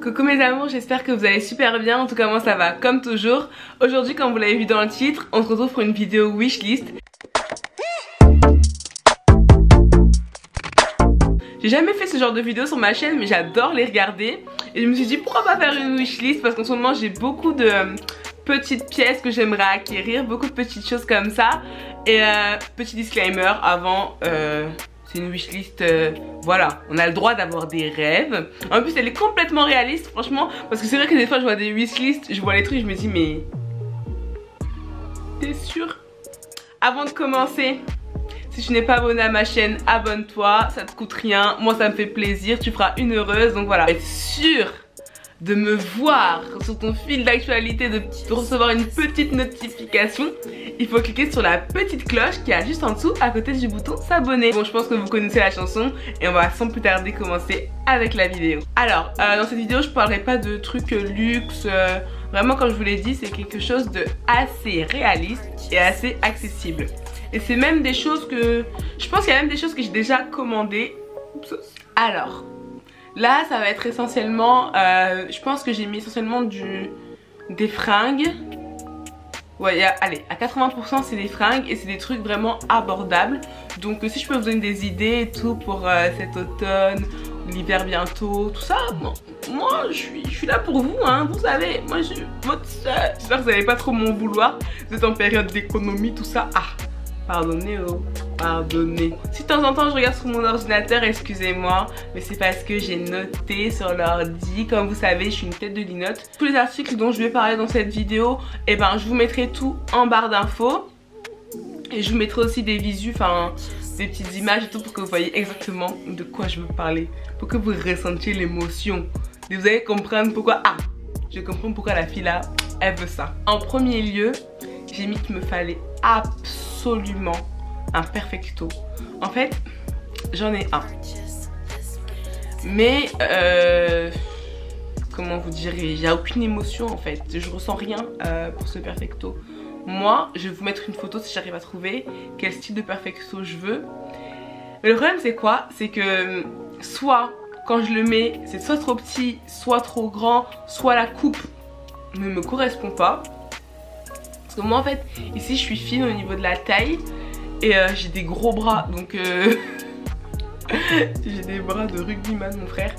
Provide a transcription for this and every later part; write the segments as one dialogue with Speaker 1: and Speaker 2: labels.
Speaker 1: Coucou mes amours, j'espère que vous allez super bien, en tout cas moi ça va comme toujours. Aujourd'hui, comme vous l'avez vu dans le titre, on se retrouve pour une vidéo wishlist. J'ai jamais fait ce genre de vidéo sur ma chaîne mais j'adore les regarder. Et je me suis dit pourquoi pas faire une wishlist, parce qu'en ce moment j'ai beaucoup de petites pièces que j'aimerais acquérir, beaucoup de petites choses comme ça. Et petit disclaimer avant, c'est une wishlist, voilà, on a le droit d'avoir des rêves. En plus elle est complètement réaliste franchement, parce que c'est vrai que des fois je vois des wishlists, je vois les trucs, je me dis mais t'es sûr? Avant de commencer, si tu n'es pas abonné à ma chaîne, abonne-toi, ça te coûte rien, moi ça me fait plaisir, tu feras une heureuse. Donc voilà, être sûr de me voir sur ton fil d'actualité, de recevoir une petite notification, il faut cliquer sur la petite cloche qui est juste en dessous à côté du bouton s'abonner. Bon, je pense que vous connaissez la chanson et on va sans plus tarder commencer avec la vidéo. Alors, dans cette vidéo je parlerai pas de trucs luxe, vraiment comme je vous l'ai dit c'est quelque chose de assez réaliste et assez accessible. Et c'est même des choses que, je pense qu'il y a même des choses que j'ai déjà commandées. Oups. Alors là ça va être essentiellement, je pense que j'ai mis essentiellement des fringues. Ouais, allez, à 80% c'est des fringues et c'est des trucs vraiment abordables. Donc si je peux vous donner des idées et tout pour cet automne, l'hiver bientôt, tout ça, bon, moi je suis là pour vous, hein, vous savez, moi je suis votre soeur. J'espère que vous n'allez pas trop m'en vouloir, vous êtes en période d'économie, tout ça. Ah, pardonnez, oh, pardonnez. Si de temps en temps je regarde sur mon ordinateur, excusez-moi, mais c'est parce que j'ai noté sur l'ordi. Comme vous savez, je suis une tête de linotte. Tous les articles dont je vais parler dans cette vidéo, eh ben je vous mettrai tout en barre d'infos. Et je vous mettrai aussi des visus, enfin des petites images et tout pour que vous voyez exactement de quoi je veux parler. Pour que vous ressentiez l'émotion. Et vous allez comprendre pourquoi, ah, je comprends pourquoi la fille là, elle veut ça. En premier lieu, j'ai mis qu'il me fallait absolument un perfecto. En fait, j'en ai un. Mais, comment vous dire, il n'y a aucune émotion en fait. Je ressens rien pour ce perfecto. Moi, je vais vous mettre une photo si j'arrive à trouver quel style de perfecto je veux. Mais le problème c'est quoi? C'est que soit quand je le mets, c'est soit trop petit, soit trop grand, soit la coupe ne me correspond pas. Parce que moi en fait, ici je suis fine au niveau de la taille et j'ai des gros bras, donc j'ai des bras de rugbyman mon frère.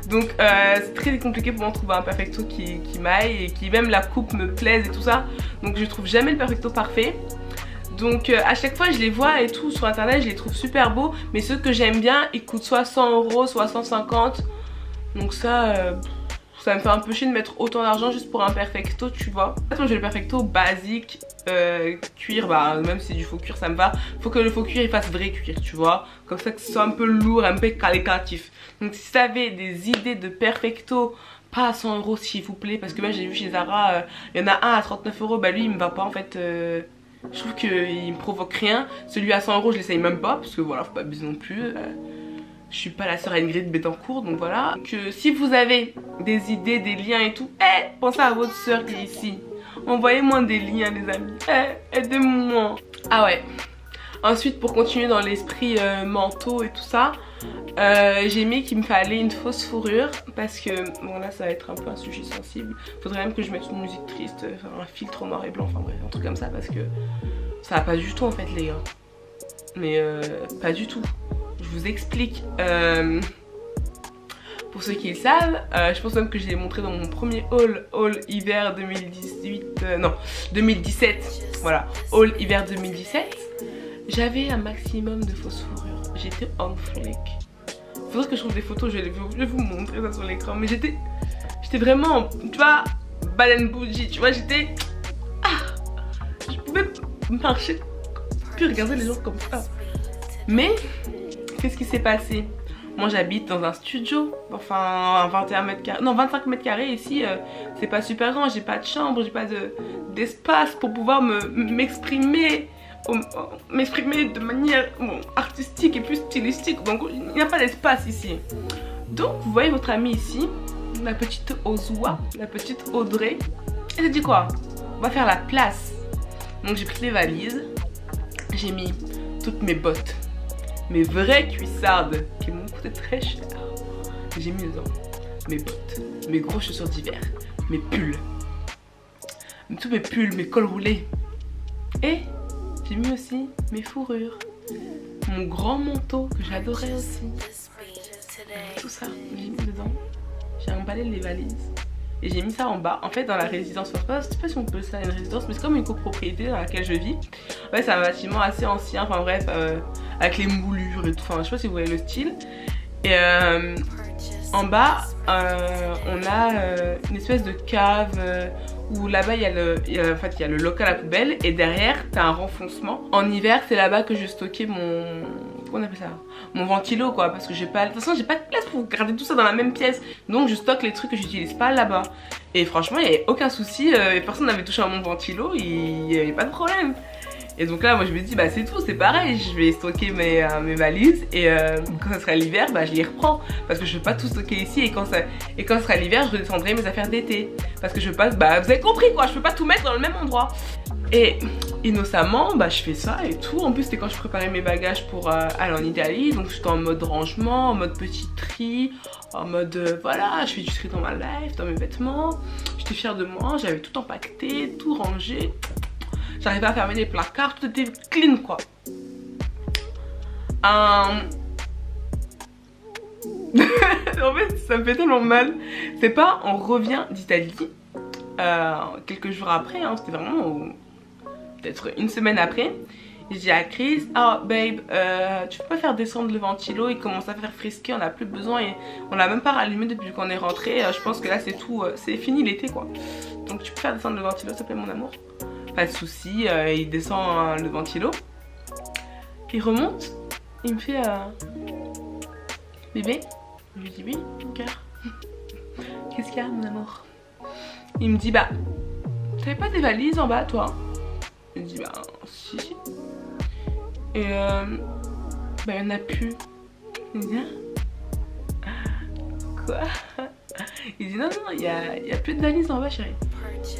Speaker 1: Donc c'est très compliqué pour moi de trouver un perfecto qui m'aille et qui même la coupe me plaise et tout ça. Donc je trouve jamais le perfecto parfait. Donc à chaque fois je les vois et tout sur internet, je les trouve super beaux. Mais ceux que j'aime bien, ils coûtent soit 100 €, soit 150. Donc ça... ça me fait un peu chier de mettre autant d'argent juste pour un perfecto, tu vois. En fait, moi j'ai le perfecto basique, cuir, bah même si c'est du faux cuir ça me va. Faut que le faux cuir il fasse vrai cuir, tu vois. Comme ça que ce soit un peu lourd, un peu qualitatif. Donc si vous avez des idées de perfecto, pas à 100 € s'il vous plaît. Parce que moi j'ai vu chez Zara, il y en a un à 39 €, bah lui il me va pas en fait. Je trouve qu'il me provoque rien. Celui à 100 € je l'essaye même pas, parce que voilà, faut pas abuser non plus. Je suis pas la sœur à Ingrid Betancourt, donc voilà. Que si vous avez des idées, des liens et tout, pensez à votre sœur qui est ici. Envoyez-moi des liens les amis. Aidez-moi. Ah ouais. Ensuite pour continuer dans l'esprit manteau et tout ça, j'ai mis qu'il me fallait une fausse fourrure. Parce que, bon là ça va être un peu un sujet sensible. Faudrait même que je mette une musique triste, un filtre noir et blanc, enfin bref, un truc comme ça. Parce que ça va pas du tout en fait les gars. Mais pas du tout. Je vous explique, pour ceux qui le savent, je pense même que je l'ai montré dans mon premier haul hiver 2018, non 2017, voilà, haul hiver 2017. J'avais un maximum de fausses fourrures, j'étais en fleck. Faudrait que je trouve des photos, je vais vous montrer ça sur l'écran, mais j'étais vraiment, tu vois, baleine bougie, tu vois, j'étais, je pouvais marcher, puis regarder les gens comme ça. Mais qu'est-ce qui s'est passé? Moi j'habite dans un studio, enfin 21 mètres carrés, non 25 mètres carrés ici, c'est pas super grand, j'ai pas de chambre, j'ai pas d'espace pour pouvoir m'exprimer de manière artistique et plus stylistique, donc il n'y a pas d'espace ici. Donc vous voyez votre amie ici, la petite Ozua, la petite Audrey, elle s'est dit quoi? On va faire la place. Donc j'ai pris les valises, j'ai mis toutes mes bottes, mes vraies cuissardes qui m'ont coûté très cher, j'ai mis dedans. mes bottes, mes gros chaussures d'hiver, mes pulls, tous mes pulls, mes cols roulés. Et j'ai mis aussi mes fourrures, mon grand manteau que j'adorais aussi. Tout ça, j'ai mis dedans. J'ai emballé les valises. Et j'ai mis ça en bas, en fait dans la résidence, je sais pas si on peut ça une résidence, mais c'est comme une copropriété dans laquelle je vis. En fait c'est un bâtiment assez ancien, enfin bref, avec les moulures et tout, enfin je sais pas si vous voyez le style. Et en bas, on a une espèce de cave où là-bas il y a le local à poubelle et derrière t'as un renfoncement. En hiver c'est là-bas que je stockais mon... Comment on appelle ça? Mon ventilo quoi, parce que j'ai pas... De toute façon j'ai pas de place pour garder tout ça dans la même pièce. Donc je stocke les trucs que j'utilise pas là-bas. Et franchement il n'y avait aucun souci, personne n'avait touché à mon ventilo, il n'y avait pas de problème. Et donc là moi je me dis bah c'est tout, c'est pareil, je vais stocker mes valises et quand ça sera l'hiver bah je les reprends. Parce que je vais pas tout stocker ici et quand ça sera l'hiver je redescendrai mes affaires d'été. Parce que je veux pas, bah vous avez compris quoi, je peux pas tout mettre dans le même endroit. Et innocemment bah je fais ça et tout. En plus c'était quand je préparais mes bagages pour aller en Italie. Donc j'étais en mode rangement, en mode petit tri, en mode voilà je fais du tri dans ma life, dans mes vêtements. J'étais fière de moi, j'avais tout empaqueté, tout rangé. J'arrivais à fermer les placards, tout était clean quoi. En fait ça me fait tellement mal. C'est pas on revient d'Italie quelques jours après, hein, c'était vraiment peut-être une semaine après. J'ai dit à Chris, ah babe, tu peux pas faire descendre le ventilo, il commence à faire frisquer, on a plus besoin et on l'a même pas rallumé depuis qu'on est rentré. Je pense que là c'est tout, c'est fini l'été quoi. Donc tu peux faire descendre le ventilo s'il te plaît mon amour. Pas de soucis, il descend le ventilo. Il remonte, il me fait bébé. Je lui dis oui, mon cœur. Qu'est-ce qu'il y a mon amour? Il me dit bah, t'avais pas des valises en bas toi? Je lui dis bah si. Et bah y'en a plus. Il me dit quoi? Il dit non non, il y a plus de valises en bas chérie.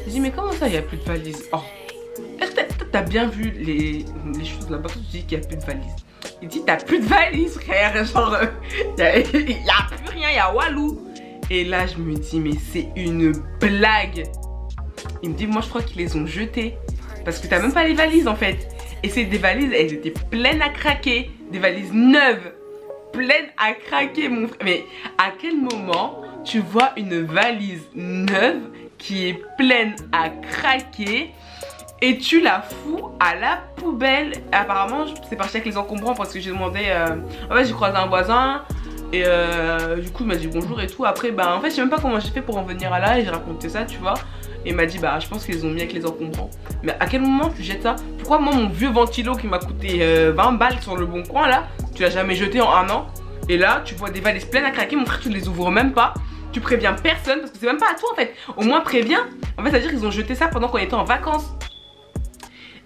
Speaker 1: Je dis mais comment ça il y a plus de valises? Oh, est-ce que t'as bien vu les choses là-bas? Tu dis qu'il y a plus de valises. Il dit t'as plus de valises frère, genre il y a plus rien, il y a Walou. Et là je me dis mais c'est une blague. Il me dit moi je crois qu'ils les ont jetées parce que t'as même pas les valises en fait. Et c'est des valises, elles étaient pleines à craquer, des valises neuves, pleines à craquer mon frère. Mais à quel moment tu vois une valise neuve qui est pleine à craquer et tu la fous à la poubelle? Apparemment c'est parti avec les encombrants parce que j'ai demandé, en fait j'ai croisé un voisin et du coup il m'a dit bonjour et tout. Après bah en fait je sais même pas comment j'ai fait pour en venir à là et j'ai raconté ça tu vois. Et il m'a dit bah je pense qu'ils ont mis avec les encombrants. Mais à quel moment tu jettes ça? Pourquoi moi mon vieux ventilo qui m'a coûté 20 balles sur le bon coin là, tu l'as jamais jeté en un an? Et là tu vois des valises pleines à craquer, mon frère tu les ouvres même pas. Tu préviens personne parce que c'est même pas à toi en fait. Au moins préviens. En fait ça veut dire qu'ils ont jeté ça pendant qu'on était en vacances.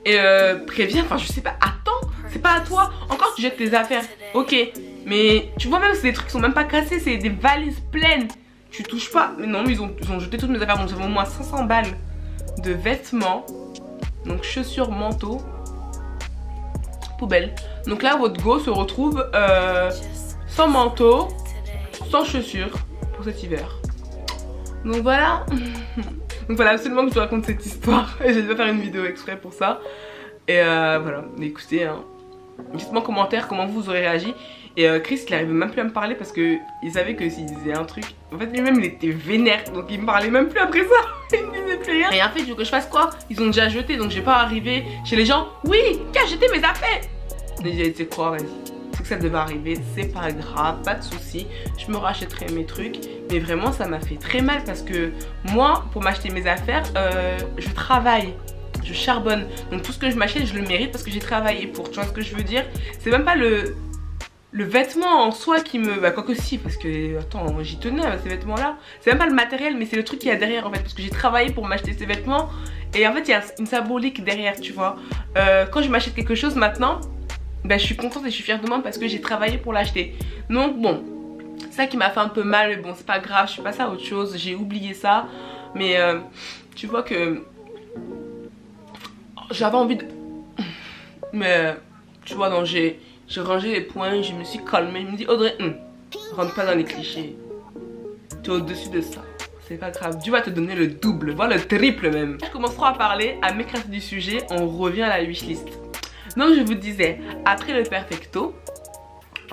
Speaker 1: Et préviens, enfin je sais pas, attends, c'est pas à toi. Encore tu jettes tes affaires, ok. Mais tu vois même c'est des trucs qui sont même pas cassés, c'est des valises pleines. Tu touches pas. Mais non, ils ont jeté toutes mes affaires. Donc j'avais au moins 500 balles de vêtements. Donc chaussures, manteau, poubelle. Donc là votre go se retrouve sans manteau, sans chaussures pour cet hiver. Donc voilà. Donc voilà, absolument que je vous raconte cette histoire. Et j'ai dû faire une vidéo exprès pour ça. Et voilà, écoutez, hein. Dites-moi en commentaire comment vous aurez réagi. Et Chris il arrivait même plus à me parler parce que il savait que s'il disait un truc, en fait lui-même il était vénère. Donc il me parlait même plus après ça. Il me disait plus rien. Et en fait tu veux que je fasse quoi? Ils ont déjà jeté donc je vais pas arriver chez les gens. Oui, qui a jeté mes affaires? Et j'ai dit quoi, vas-y. C'est que ça devait arriver, c'est pas grave, pas de soucis. Je me rachèterai mes trucs. Mais vraiment ça m'a fait très mal parce que moi pour m'acheter mes affaires, je travaille. Je charbonne, donc tout ce que je m'achète je le mérite parce que j'ai travaillé pour, tu vois ce que je veux dire. C'est même pas le vêtement en soi qui me... Bah quoique si, parce que attends, moi j'y tenais à ces vêtements là. C'est même pas le matériel mais c'est le truc qu'il y a derrière en fait. Parce que j'ai travaillé pour m'acheter ces vêtements. Et en fait il y a une symbolique derrière tu vois. Quand je m'achète quelque chose maintenant, bah je suis contente et je suis fière de moi parce que j'ai travaillé pour l'acheter. Donc bon, c'est ça qui m'a fait un peu mal. Mais bon c'est pas grave, je suis passée à autre chose. J'ai oublié ça. Mais tu vois que... J'avais envie de... Mais tu vois donc j'ai rangé les points, je me suis calmée. Je me dis Audrey, rentre pas dans les clichés. tu es au-dessus de ça. C'est pas grave, Dieu va te donner le double, voire le triple même. Je commencerai à parler, à m'éclater du sujet, on revient à la wishlist. Donc je vous disais, après le perfecto,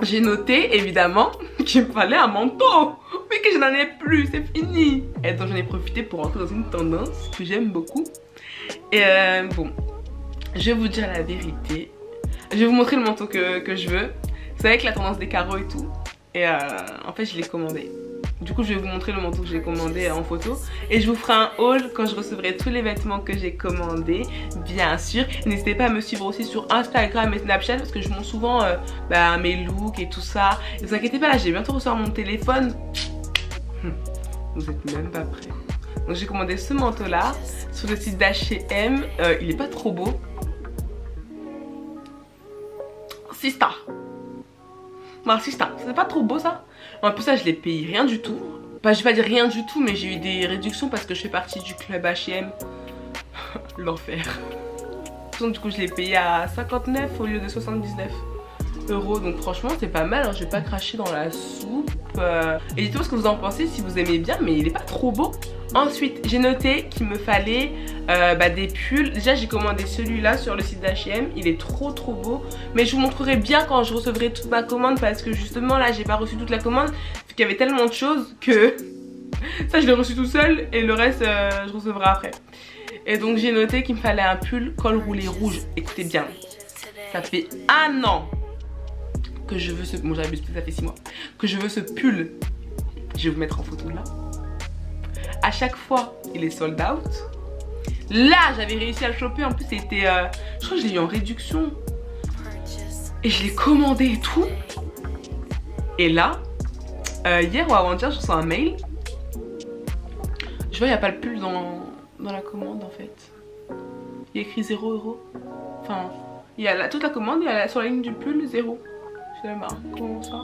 Speaker 1: j'ai noté évidemment qu'il me fallait un manteau, mais que je n'en ai plus, c'est fini. Et donc j'en ai profité pour entrer dans une tendance que j'aime beaucoup. Et bon, je vais vous dire la vérité. Je vais vous montrer le manteau que je veux. C'est avec la tendance des carreaux et tout. Et en fait je l'ai commandé. Du coup je vais vous montrer le manteau que j'ai commandé en photo. Et je vous ferai un haul quand je recevrai tous les vêtements que j'ai commandés, bien sûr. N'hésitez pas à me suivre aussi sur Instagram et Snapchat, parce que je montre souvent mes looks et tout ça. Ne vous inquiétez pas, là j'ai bientôt recevoir mon téléphone. Vous êtes même pas prêts. Donc j'ai commandé ce manteau là sur le site d'H&M. Il est pas trop beau. 6 stars. Non, 6 stars, c'est pas trop beau ça. En plus ça je l'ai payé rien du tout. Enfin je vais pas dire rien du tout, mais j'ai eu des réductions parce que je fais partie du club H&M. L'enfer. Du coup je l'ai payé à 59 au lieu de 79 €. Donc franchement c'est pas mal, hein. Je vais pas cracher dans la soupe. Et dites-moi ce que vous en pensez, si vous aimez bien, mais il est pas trop beau. Ensuite j'ai noté qu'il me fallait des pulls. Déjà j'ai commandé celui-là sur le site d'H&M. Il est trop beau. Mais je vous montrerai bien quand je recevrai toute ma commande, parce que justement là j'ai pas reçu toute la commande. Parce qu'il y avait tellement de choses que ça je l'ai reçu tout seul. Et le reste je recevrai après. Et donc j'ai noté qu'il me fallait un pull col roulé rouge. Écoutez bien, ça fait 1 an que je veux ce... Bon j'abuse, ça fait 6 mois que je veux ce pull. Je vais vous mettre en photo là. À chaque fois il est sold out. Là j'avais réussi à le choper. En plus c'était je crois que je l'ai eu en réduction. Et je l'ai commandé et tout. Et là hier ou avant-hier je reçois un mail. Je vois il n'y a pas le pull dans la commande en fait. Il y a écrit 0 €. Enfin il y a toute la commande et sur la ligne du pull 0. Je sais pas comment ça.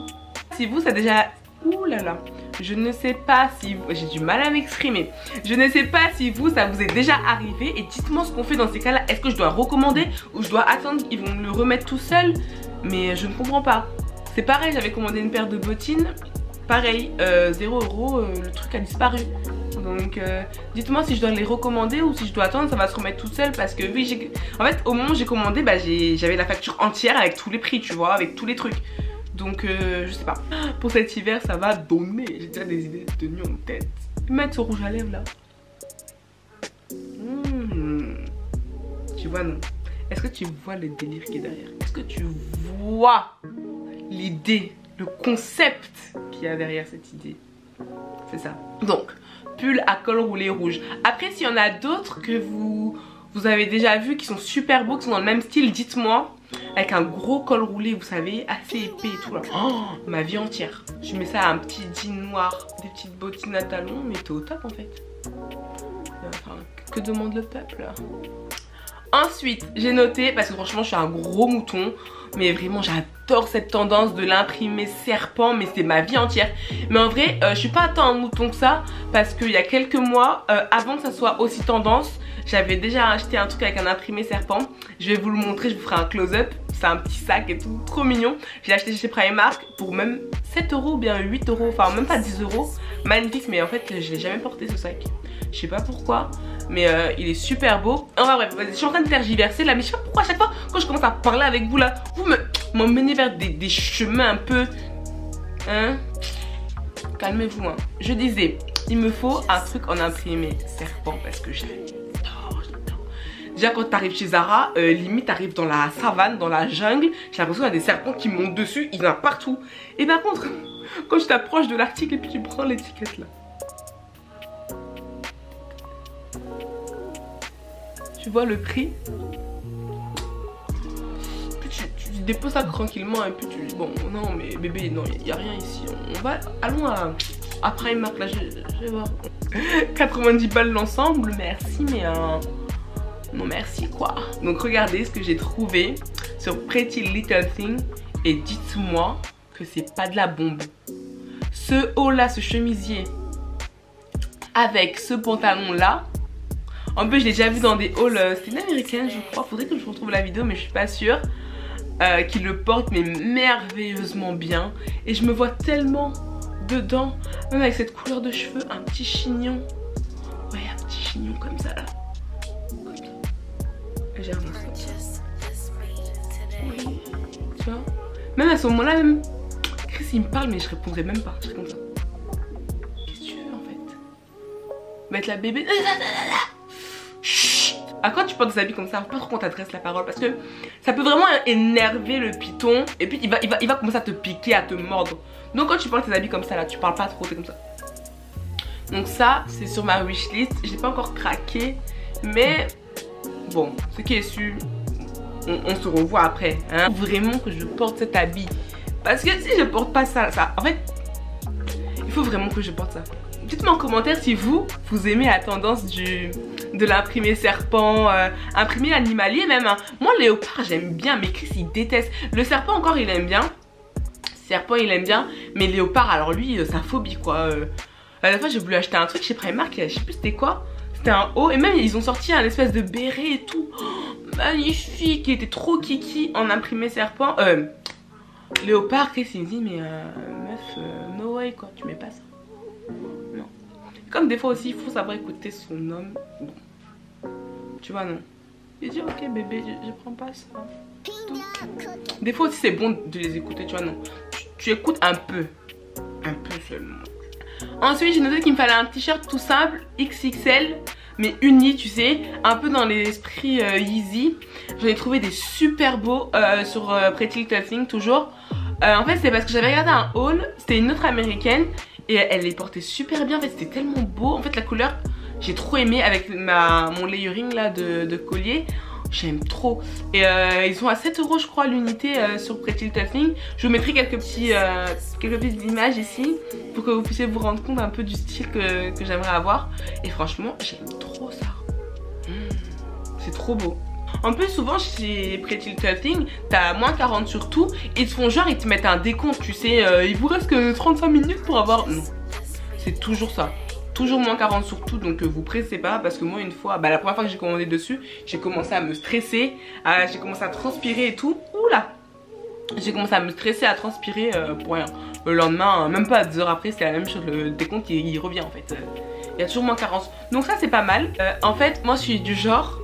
Speaker 1: Si vous ça déjà... Ouh là là, je ne sais pas si vous... J'ai du mal à m'exprimer. Je ne sais pas si vous, ça vous est déjà arrivé. Et dites-moi ce qu'on fait dans ces cas-là. Est-ce que je dois recommander ou je dois attendre qu'ils vont me le remettre tout seul? Mais je ne comprends pas. C'est pareil, j'avais commandé une paire de bottines. Pareil, 0 €, le truc a disparu. Donc dites-moi si je dois les recommander ou si je dois attendre, ça va se remettre tout seul. Parce que oui, en fait au moment où j'ai commandé, j'avais la facture entière avec tous les prix, tu vois, avec tous les trucs. Donc je sais pas. Pour cet hiver ça va donner. J'ai déjà des idées de tenues en tête. Mettre ce rouge à lèvres là. Tu vois non? Est-ce que tu vois le délire qui est derrière? Est-ce que tu vois l'idée, le concept qu'il y a derrière cette idée? C'est ça. Donc pull à col roulé rouge. Après s'il y en a d'autres que vous avez déjà vu qui sont super beaux, qui sont dans le même style, dites-moi. Avec un gros col roulé, vous savez, assez épais et tout là. Oh, ma vie entière. Je mets ça à un petit jean noir, des petites bottines à talons, mais t'es au top en fait. Enfin, que demande le peuple? Ensuite, j'ai noté, parce que franchement je suis un gros mouton, mais vraiment j'adore cette tendance de l'imprimer serpent, mais c'est ma vie entière. Mais en vrai, je suis pas tant un mouton que ça, parce qu'il y a quelques mois, avant que ça soit aussi tendance, j'avais déjà acheté un truc avec un imprimé serpent. Je vais vous le montrer, je vous ferai un close-up. C'est un petit sac et tout, trop mignon. J'ai acheté chez Primark pour même 7 € ou bien 8 €, enfin même pas 10 €. Magnifique, mais en fait je l'ai jamais porté ce sac. Je sais pas pourquoi, mais il est super beau. Enfin bref, je suis en train de tergiverser là, mais je sais pas pourquoi à chaque fois quand je commence à parler avec vous là, vous m'emmenez vers des chemins un peu... Hein? Calmez-vous hein. Je disais, il me faut un truc en imprimé serpent parce que j'adore. Déjà quand t'arrives chez Zara, limite t'arrives dans la savane, dans la jungle, j'ai l'impression qu'il y a des serpents qui montent dessus, il y en a partout. Et par contre, quand tu t'approches de l'article et puis tu prends l'étiquette là. Tu vois le prix. Puis tu déposes ça tranquillement et puis tu dis bon non mais bébé non il n'y a rien ici. Allons à Primark là, je vais voir. 90 balles l'ensemble, merci mais non merci quoi. Donc regardez ce que j'ai trouvé sur Pretty Little Thing et dites-moi que c'est pas de la bombe. Ce haut là, ce chemisier avec ce pantalon là. En plus je l'ai déjà vu dans des hauls, c'était une américaine je crois, faudrait que je retrouve la vidéo mais je suis pas sûre. Qui le porte mais merveilleusement bien. Et je me vois tellement dedans. Même avec cette couleur de cheveux, un petit chignon. Ouais, un petit chignon comme ça là. Comme ça. Légèrement ça. Oui. Tu vois. Même à ce moment-là, même Chris il me parle, mais je répondrais même pas. Je serais comme ça. Qu'est-ce que tu veux en fait? Mettre la bébé. Chut. À quand tu portes des habits comme ça, faut pas trop qu'on t'adresse la parole parce que ça peut vraiment énerver le python et puis il va commencer à te piquer, à te mordre. Donc quand tu portes tes habits comme ça là, tu parles pas trop, t'es comme ça. Donc ça, c'est sur ma wishlist. J'ai pas encore craqué, mais bon, ce qui est sûr, on se revoit après. Hein. Vraiment que je porte cet habit. Parce que si je porte pas ça, en fait, il faut vraiment que je porte ça. Dites-moi en commentaire si vous aimez la tendance de l'imprimé serpent, imprimé animalier même. Hein. Moi, léopard, j'aime bien, mais Chris, il déteste. Le serpent encore, il aime bien. Serpent, il aime bien. Mais léopard, alors lui, c'est un phobie, quoi. À la fois, j'ai voulu acheter un truc chez Primark, je sais plus c'était quoi. C'était un haut, et même ils ont sorti un espèce de béret et tout. Oh, magnifique, il était trop kiki en imprimé serpent. Léopard, Chris, il me dit, mais meuf, no way, quoi, tu mets pas ça. Non. Comme des fois aussi, il faut savoir écouter son homme. Bon. Tu vois, non. Il dit, ok, bébé, je prends pas ça. Des fois aussi, c'est bon de les écouter, tu vois, non. Tu écoutes un peu seulement. Ensuite, j'ai noté qu'il me fallait un t-shirt tout simple, XXL, mais uni, tu sais, un peu dans l'esprit Yeezy. J'en ai trouvé des super beaux sur Pretty Little Thing, toujours. En fait, c'est parce que j'avais regardé un haul, c'était une autre américaine, et elle les portait super bien. En fait, c'était tellement beau. En fait, la couleur, j'ai trop aimé avec mon layering là de collier. J'aime trop. Et ils sont à 7 € je crois l'unité sur Pretty Little Thing. Je vous mettrai quelques petites images ici pour que vous puissiez vous rendre compte un peu du style que j'aimerais avoir. Et franchement j'aime trop ça. C'est trop beau. En plus souvent chez Pretty Little Thing, t'as moins 40 sur tout. Ils te font genre, ils te mettent un décompte, tu sais. Il vous reste que 35 minutes pour avoir... Non, c'est toujours ça. Toujours moins 40 sur tout, donc vous pressez pas parce que moi une fois, la première fois que j'ai commandé dessus, j'ai commencé à me stresser, j'ai commencé à transpirer et tout. Oula, j'ai commencé à me stresser, à transpirer pour rien. Le lendemain, même pas 2 heures après, c'est la même chose, le décompte il revient en fait. Il y a toujours moins 40. Donc ça c'est pas mal. En fait, moi je suis du genre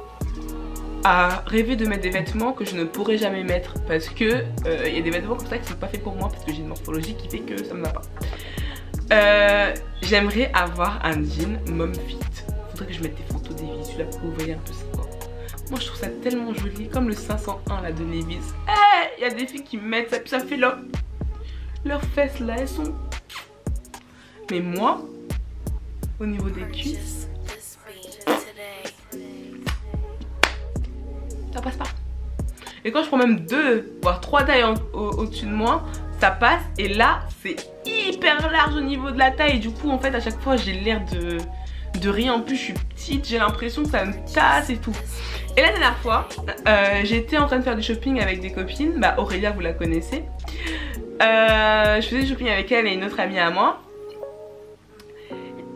Speaker 1: à rêver de mettre des vêtements que je ne pourrais jamais mettre parce que il y a des vêtements comme ça qui sont pas faits pour moi parce que j'ai une morphologie qui fait que ça me va pas. J'aimerais avoir un jean mom fit. Faudrait que je mette des photos des visuels là pour que vous voyez un peu ça quoi. Moi je trouve ça tellement joli, comme le 501 là de Levi's. Il y a des filles qui mettent ça, puis ça fait leurs fesses là, elles sont... Mais moi, au niveau des cuisses, ça passe pas. Et quand je prends même 2 voire 3 tailles au-dessus de moi, ça passe. Et là c'est hyper large au niveau de la taille. Et du coup en fait à chaque fois j'ai l'air de rien. En plus je suis petite, j'ai l'impression que ça me tasse et tout. Et la dernière fois j'étais en train de faire du shopping avec des copines. Aurélia vous la connaissez. Je faisais du shopping avec elle et une autre amie à moi.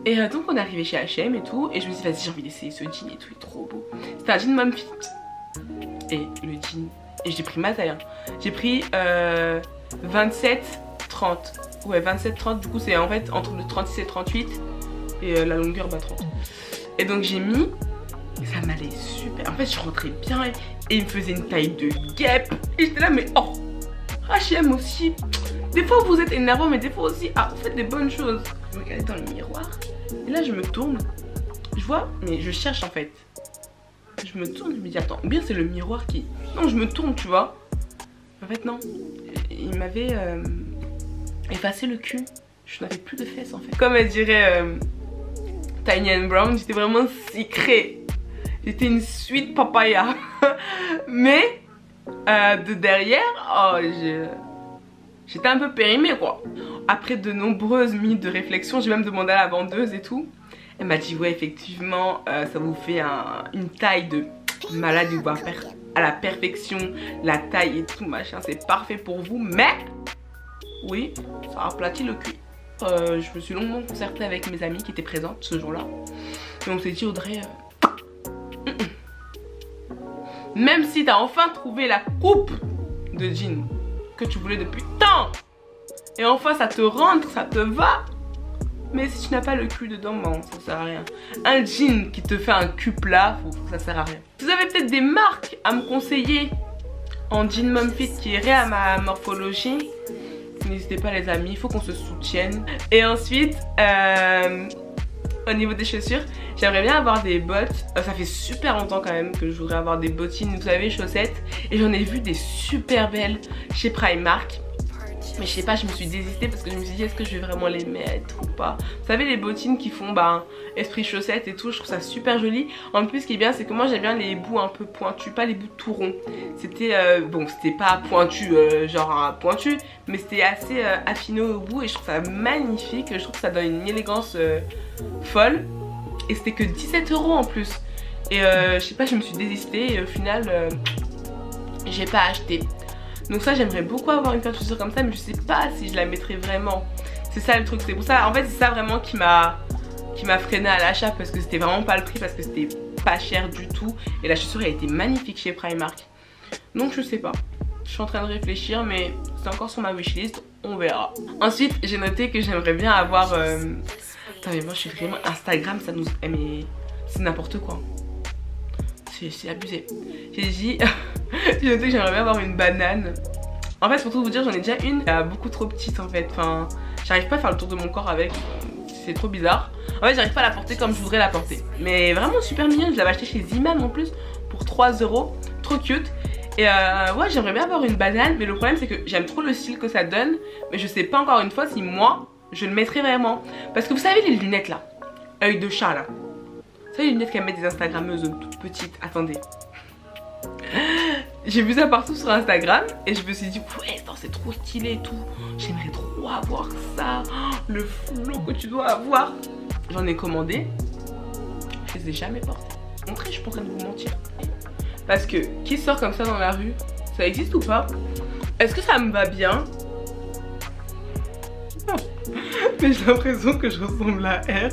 Speaker 1: Et donc on est arrivé chez H&M et tout. Et je me suis dit vas-y j'ai envie d'essayer ce jean et tout, il est trop beau. C'était un jean mom fit. Et le jean, et j'ai pris ma taille hein. J'ai pris 27-30. Ouais 27-30, du coup c'est en fait entre le 36 et 38. Et la longueur 30. Et donc j'ai mis, et ça m'allait super. En fait je rentrais bien et il me faisait une taille de guêpe. Et j'étais là mais oh, H&M aussi. Des fois vous êtes énervant mais des fois aussi vous faites des bonnes choses. Je me regardais dans le miroir et là je me tourne. Je vois, mais je cherche en fait. Je me tourne, je me dis attends, bien c'est le miroir qui... Non je me tourne tu vois. En fait non, il m'avait effacé le cul. Je n'avais plus de fesses en fait. Comme elle dirait Tiny and Brown, j'étais vraiment sucrée. J'étais une sweet papaya. Mais de derrière, oh, j'étais un peu périmée quoi. Après de nombreuses minutes de réflexion, j'ai même demandé à la vendeuse et tout. Elle m'a dit ouais effectivement ça vous fait une taille de malade, vous va faire à la perfection la taille et tout machin, c'est parfait pour vous, mais oui ça aplatit le cul. Je me suis longuement concertée avec mes amies qui étaient présentes ce jour-là et on s'est dit Audrey même si t'as enfin trouvé la coupe de jean que tu voulais depuis tant et enfin ça te rentre, ça te va, Mais si tu n'as pas le cul dedans, bon, ça sert à rien. Un jean qui te fait un cul plat, ça sert à rien. Vous avez peut-être des marques à me conseiller en jean mom fit qui irait à ma morphologie, n'hésitez pas les amis, il faut qu'on se soutienne. Et ensuite, au niveau des chaussures, j'aimerais bien avoir des bottes. Ça fait super longtemps quand même que je voudrais avoir des bottines, vous savez, chaussettes. Et j'en ai vu des super belles chez Primark. Mais je sais pas, je me suis désistée parce que je me suis dit est-ce que je vais vraiment les mettre ou pas. Vous savez les bottines qui font esprit chaussettes et tout, je trouve ça super joli. En plus ce qui est bien c'est que moi j'aime bien les bouts un peu pointus, pas les bouts tout ronds. C'était bon, c'était pas pointu genre pointu, mais c'était assez affiné au bout et je trouve ça magnifique. Je trouve que ça donne une élégance folle. Et c'était que 17 € en plus. Et je sais pas, je me suis désistée et au final j'ai pas acheté. Donc ça j'aimerais beaucoup avoir une paire de chaussures comme ça, mais je sais pas si je la mettrais vraiment. C'est ça le truc, c'est pour ça, en fait c'est ça vraiment qui m'a freiné à l'achat, parce que c'était vraiment pas le prix, parce que c'était pas cher du tout. Et la chaussure elle était magnifique chez Primark. Donc je sais pas, je suis en train de réfléchir, mais c'est encore sur ma wishlist, on verra. Ensuite j'ai noté que j'aimerais bien avoir Putain mais moi je suis vraiment Instagram, ça nous... mais c'est n'importe quoi. C'est abusé. J'ai dit j'ai noté que j'aimerais bien avoir une banane. En fait pour tout vous dire j'en ai déjà une beaucoup trop petite en fait. Enfin j'arrive pas à faire le tour de mon corps avec. C'est trop bizarre. En fait j'arrive pas à la porter comme je voudrais la porter. Mais vraiment super mignonne. Je l'avais acheté chez Zimam en plus pour 3 €. Trop cute. Et ouais j'aimerais bien avoir une banane. Mais le problème c'est que j'aime trop le style que ça donne. Mais je sais pas encore une fois si moi je le mettrais vraiment. Parce que vous savez les lunettes là, œil de chat là. Vous savez les lunettes qu'elles mettent des instagrammeuses toutes petites. Attendez. J'ai vu ça partout sur Instagram et je me suis dit ouais c'est trop stylé et tout. J'aimerais trop avoir ça. Le flow que tu dois avoir. J'en ai commandé. Je les ai jamais portées. Montrez, je suis pas en train de vous mentir. Parce que qui sort comme ça dans la rue? Ça existe ou pas? Est-ce que ça me va bien? Mais j'ai l'impression que je ressemble à R.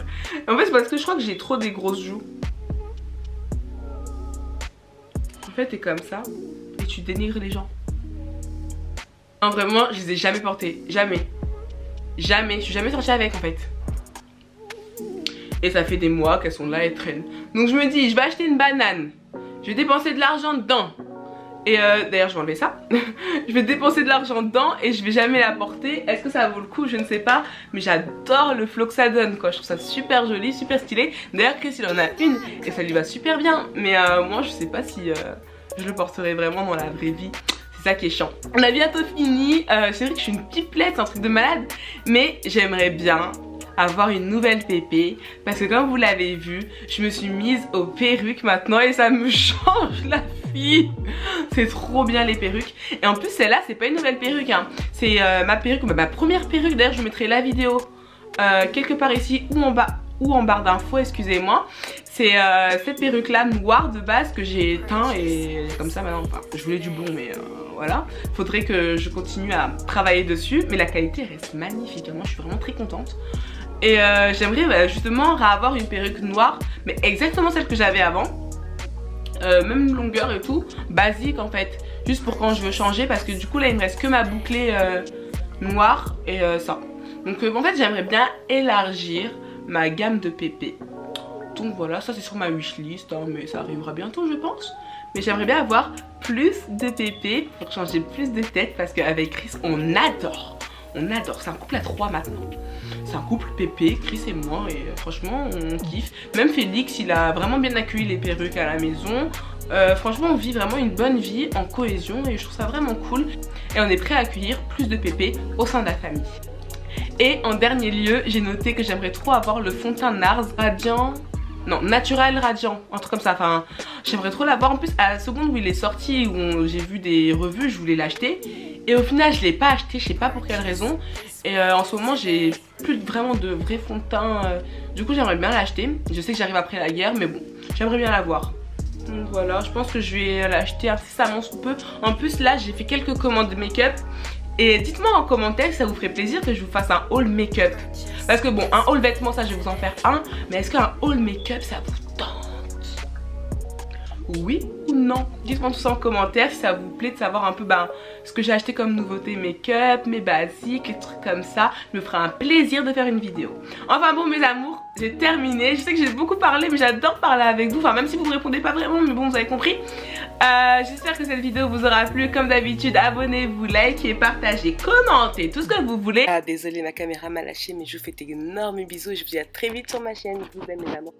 Speaker 1: En fait c'est parce que je crois que j'ai trop des grosses joues. En fait t'es comme ça et tu dénigres les gens. Non vraiment je les ai jamais portées. Jamais. Jamais. Je suis jamais sortie avec en fait. Et ça fait des mois qu'elles sont là et traînent. Donc je me dis je vais acheter une banane. Je vais dépenser de l'argent dedans. Et d'ailleurs je vais enlever ça. Je vais dépenser de l'argent dedans et je vais jamais la porter. Est-ce que ça vaut le coup? Je ne sais pas. Mais j'adore le flow que ça donne quoi. Je trouve ça super joli, super stylé. D'ailleurs Chris il en a une et ça lui va super bien. Mais moi je sais pas si je le porterai vraiment dans la vraie vie. C'est ça qui est chiant. On a bientôt fini. C'est vrai que je suis une pipelette, un truc de malade. Mais j'aimerais bien avoir une nouvelle pépé parce que comme vous l'avez vu je me suis mise aux perruques maintenant et ça me change la vie. C'est trop bien les perruques. Et en plus celle-là c'est pas une nouvelle perruque hein. C'est ma perruque, ma première perruque. D'ailleurs je mettrai la vidéo quelque part ici ou en barre d'infos, excusez-moi. C'est cette perruque là noire de base que j'ai teint et comme ça maintenant, enfin je voulais du blond mais voilà. Faudrait que je continue à travailler dessus mais la qualité reste magnifique. Moi je suis vraiment très contente. Et j'aimerais justement avoir une perruque noire, mais exactement celle que j'avais avant. Même longueur et tout, basique en fait. Juste pour quand je veux changer, parce que du coup là il me reste que ma bouclée noire et ça. Donc en fait j'aimerais bien élargir ma gamme de pépé. Donc voilà, ça c'est sur ma wishlist, hein, mais ça arrivera bientôt je pense. Mais j'aimerais bien avoir plus de pépé pour changer plus de tête, parce qu'avec Chris on adore. On adore, c'est un couple à 3 maintenant. C'est un couple pépé, Chris et moi, et franchement on kiffe. Même Félix il a vraiment bien accueilli les perruques à la maison. Franchement on vit vraiment une bonne vie en cohésion et je trouve ça vraiment cool. Et on est prêt à accueillir plus de pépé au sein de la famille. Et en dernier lieu j'ai noté que j'aimerais trop avoir le fond de teint NARS Radiant. Non, Natural Radiant, un truc comme ça. Enfin, j'aimerais trop l'avoir. En plus, à la seconde où il est sorti, où j'ai vu des revues, je voulais l'acheter. Et au final, je l'ai pas acheté, je sais pas pour quelle raison. Et en ce moment, j'ai plus vraiment de vrai fond de teint. Du coup, j'aimerais bien l'acheter. Je sais que j'arrive après la guerre, mais bon, j'aimerais bien l'avoir. Donc voilà, je pense que je vais l'acheter incessamment sous peu. En plus, là, j'ai fait quelques commandes de make-up. Et dites-moi en commentaire si ça vous ferait plaisir que je vous fasse un haul make-up. Parce que bon, un haul vêtements ça je vais vous en faire un. Mais est-ce qu'un haul make-up ça vous tente? oui ou non? Dites-moi tout ça en commentaire si ça vous plaît de savoir un peu ce que j'ai acheté comme nouveauté make-up, mes basiques, les trucs comme ça. Je me ferai un plaisir de faire une vidéo. Enfin bon mes amours, j'ai terminé. Je sais que j'ai beaucoup parlé mais j'adore parler avec vous. Enfin même si vous ne me répondez pas vraiment, mais bon vous avez compris. J'espère que cette vidéo vous aura plu. Comme d'habitude, abonnez-vous, likez, partagez, commentez, tout ce que vous voulez. Désolée ma caméra m'a lâché mais je vous fais d'énormes bisous et je vous dis à très vite sur ma chaîne. Je vous aime mes amours.